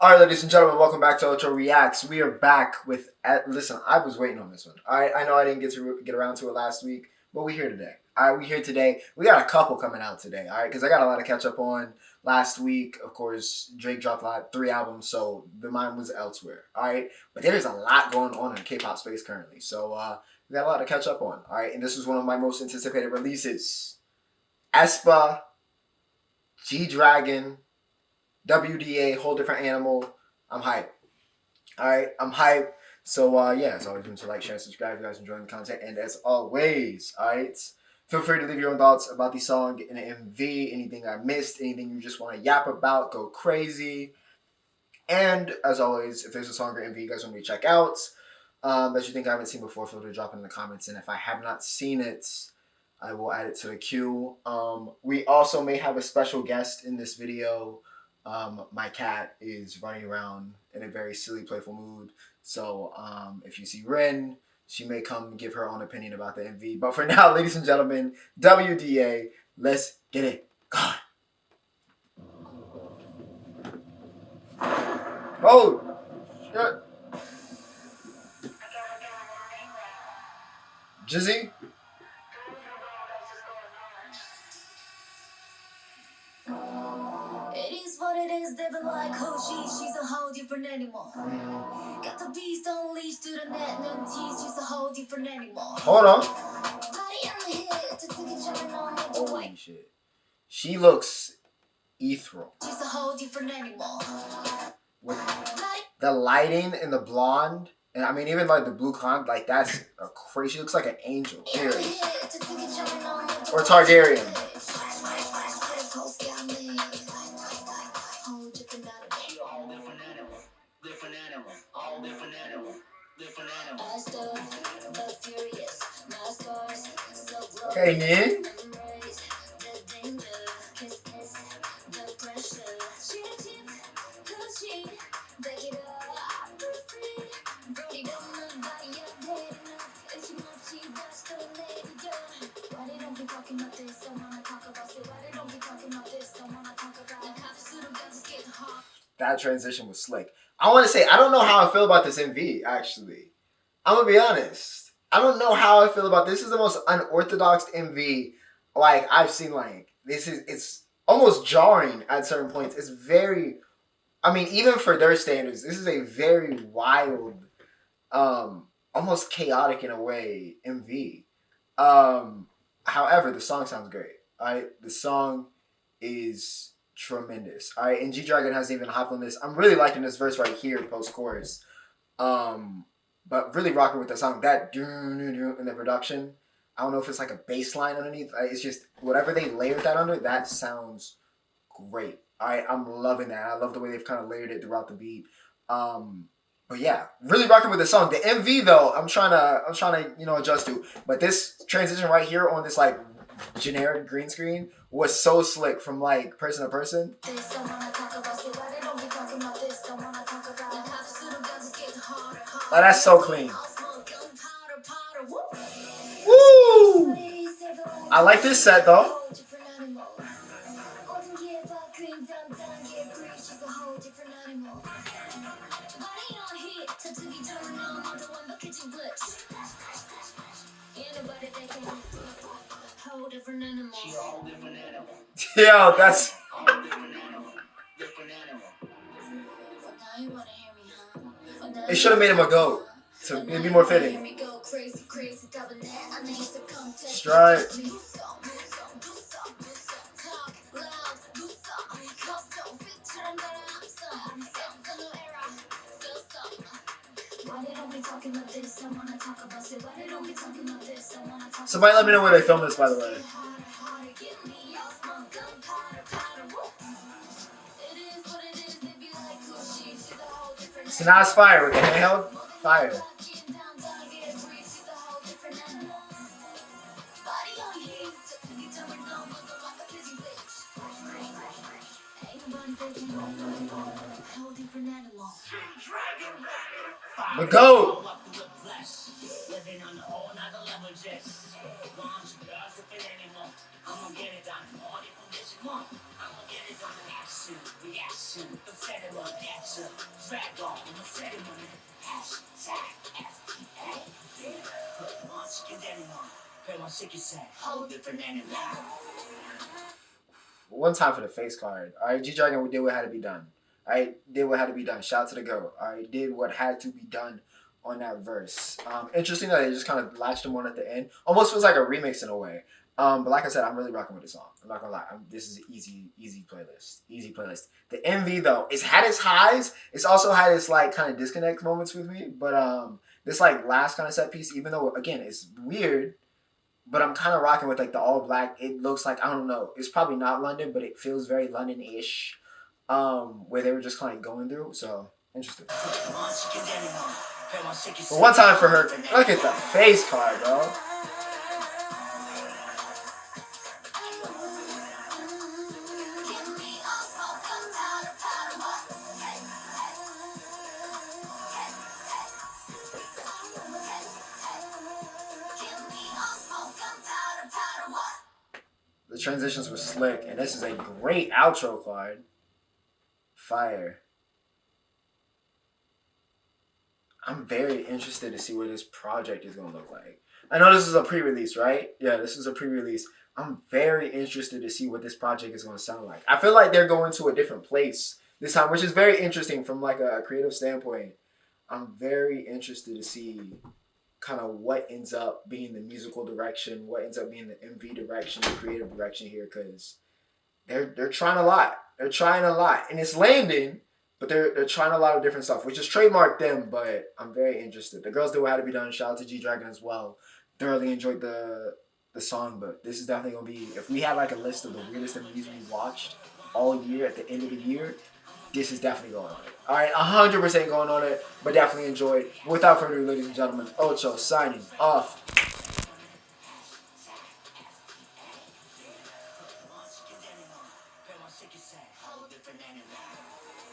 Alright, ladies and gentlemen, welcome back to Ultra Reacts. We are back with... listen, I was waiting on this one. Alright, I know I didn't get around to it last week, but we're here today. Alright, we're here today. We got a couple coming out today, alright? Because I got a lot to catch up on. Last week, of course, Drake dropped 3 albums, so the mind was elsewhere, alright? But there's a lot going on in the K-pop space currently, so we got a lot to catch up on, alright? And this was one of my most anticipated releases. aespa, G-Dragon, WDA, whole different animal. I'm hyped. Alright, I'm hyped. So yeah, as always, remember to like, share, and subscribe if you guys enjoying the content. And as always, alright, feel free to leave your own thoughts about the song in the MV, anything I missed, anything you just want to yap about, go crazy. And as always, if there's a song or MV you guys want me to check out that you think I haven't seen before, feel free to drop it in the comments. And if I have not seen it, I will add it to the queue. We also may have a special guest in this video. My cat is running around in a very silly, playful mood. So if you see Ren, she may come give her own opinion about the MV. But for now, ladies and gentlemen, WDA, let's get it going. Oh, shit. Jizzy? It is what it is, they be like, oh she's a whole different animal. Got the beast unleashed to the net, no tease, she's a whole different animal. Hold on. Holy shit. She looks ethereal. She's a whole different animal. With the lighting and the blonde, and I mean even like the blue con, like that's a crazy. She looks like an angel. Aries. Or Targaryen. Okay, Nin. That transition was slick. I want to say, I don't know how I feel about this MV, actually. I'm going to be honest. I don't know how I feel about this. This is the most unorthodox MV like I've seen. Like it's almost jarring at certain points. It's very, I mean, even for their standards, this is a very wild, almost chaotic in a way MV. However, the song sounds great. Alright, the song is tremendous. Alright, and G-Dragon hasn't even hopped on this. I'm really liking this verse right here, post-chorus. But really rocking with the song. That in the production, I don't know if it's like a bass line underneath. It's just whatever they layered that under, that sounds great. Alright, I'm loving that. I love the way they've kind of layered it throughout the beat. But yeah, really rocking with the song. The MV though, I'm trying to adjust to. But this transition right here on this like generic green screen was so slick from like person to person. Oh, that's so clean. Woo! I like this set though. Yo, that's... It should have made him a goat. So it'd be more fitting. Strike. Somebody let me know where they filmed this, by the way. So now it's fire with the handheld fire. The GOAT. Whole different animal. One time for the face card. Alright, G Dragon did what had to be done. Alright, did what had to be done. Shout out to the GOAT. Alright, did what had to be done on that verse. Interesting that they just kind of latched him on at the end. Almost feels like a remix in a way. But like I said, I'm really rocking with the song. I'm not gonna lie. This is an easy playlist. Easy playlist. The MV though, it's had its highs. It's also had its like kind of disconnect moments with me. But this like last kind of set piece, even though again it's weird, but I'm kind of rocking with like the all black. It looks like, I don't know. It's probably not London, but it feels very London-ish. Where they were just kind of going through. So interesting. But one time for her. Look at the face card, bro. The transitions were slick, and this is a great outro card. Fire. I'm very interested to see what this project is going to look like. I know this is a pre-release, right? Yeah, this is a pre-release. I'm very interested to see what this project is going to sound like. I feel like they're going to a different place this time, which is very interesting from like a creative standpoint. I'm very interested to see kind of what ends up being the musical direction, what ends up being the MV direction, the creative direction here, because they're trying a lot. They're trying a lot, and it's landing, but they're trying a lot of different stuff, which is trademarked them. But I'm very interested. The girls did what had to be done. Shout out to G Dragon as well. Thoroughly enjoyed the song, but this is definitely gonna be, if we had like a list of the weirdest MVs we watched all year at the end of the year, this is definitely going on it. All right, 100% going on it, but definitely enjoyed. Without further ado, ladies and gentlemen, Ocho signing off.